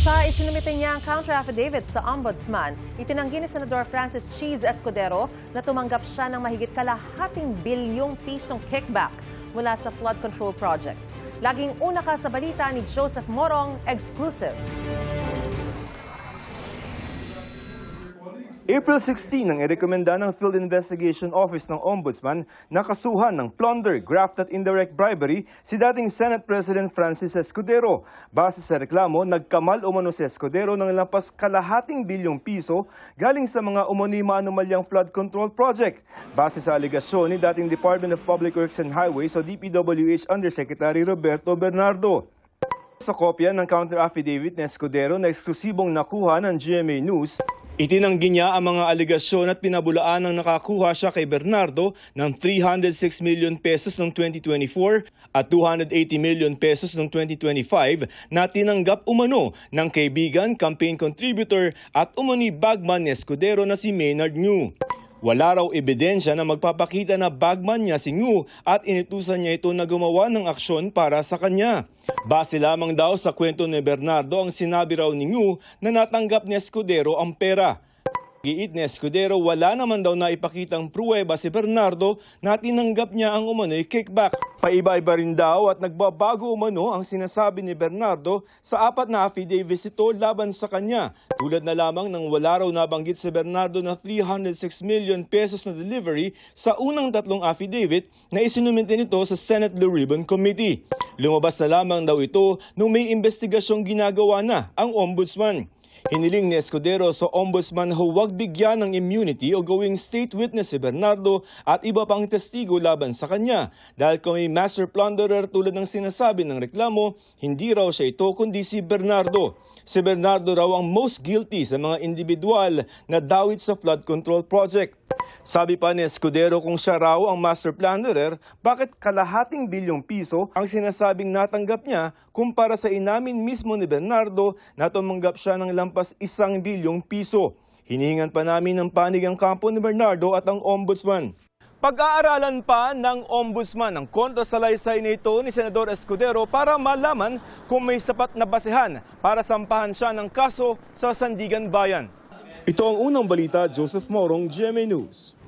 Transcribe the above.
Sa isinumite niyang counter-affidavit sa Ombudsman, itinanggi ni Senador Francis Cheese Escudero na tumanggap siya ng mahigit kalahating bilyong pisong kickback mula sa flood control projects. Laging una ka sa balita ni Joseph Morong, exclusive. April 16 nang irekomenda ng Field Investigation Office ng Ombudsman na kasuhan ng plunder, graft at indirect bribery si dating Senate President Francis Escudero. Base sa reklamo, nagkamal umano si Escudero ng lampas kalahating bilyong piso galing sa mga umano'y maanumalyang flood control project. Base sa aligasyon ni dating Department of Public Works and Highways o DPWH Undersecretary Roberto Bernardo. Sa kopya ng counter-affidavit ni Escudero na eksklusibong nakuha ng GMA News, itinanggi niya ang mga aligasyon at pinabulaan ng nakakuha siya kay Bernardo ng 306 million pesos noong 2024 at 280 million pesos noong 2025 na tinanggap umano ng kaibigan, campaign contributor at umani bagman ni Escudero na si Maynard Ngu. Wala raw ebidensya na magpapakita na bagman niya si Ngu at inutusan niya ito na gumawa ng aksyon para sa kanya. Base lamang daw sa kwento ni Bernardo ang sinabi raw ni Ngu na natanggap ni Escudero ang pera. Giit ni Escudero, wala naman daw na ipakitang pruweba si Bernardo na tinanggap niya ang umano'y kickback. Paiba-iba rin daw at nagbabago umano ang sinasabi ni Bernardo sa apat na affidavits ito laban sa kanya. Tulad na lamang ng wala raw nabanggit si Bernardo na 306 million pesos na delivery sa unang tatlong affidavit na isinumite nito sa Senate Blue Ribbon Committee. Lumabas na lamang daw ito nung may investigasyong ginagawa na ang Ombudsman. Hiniling ni Escudero sa Ombudsman na huwag bigyan ng immunity o gawing state witness si Bernardo at iba pang testigo laban sa kanya. Dahil kung may master plunderer tulad ng sinasabi ng reklamo, hindi raw siya ito kundi si Bernardo. Si Bernardo raw ang most guilty sa mga individual na dawit sa flood control project. Sabi pa ni Escudero kung siya raw ang master plunderer, bakit kalahating bilyong piso ang sinasabing natanggap niya kumpara sa inamin mismo ni Bernardo na tumanggap siya ng lampas 1 bilyong piso. Hinihingan pa namin ng panig ang kampo ni Bernardo at ang Ombudsman. Pag-aaralan pa ng Ombudsman ang kontrasalaysay nito ni Senador Escudero para malaman kung may sapat na basehan para sampahan siya ng kaso sa Sandigan Bayan. Ito ang unang balita, Joseph Morong, GMA News.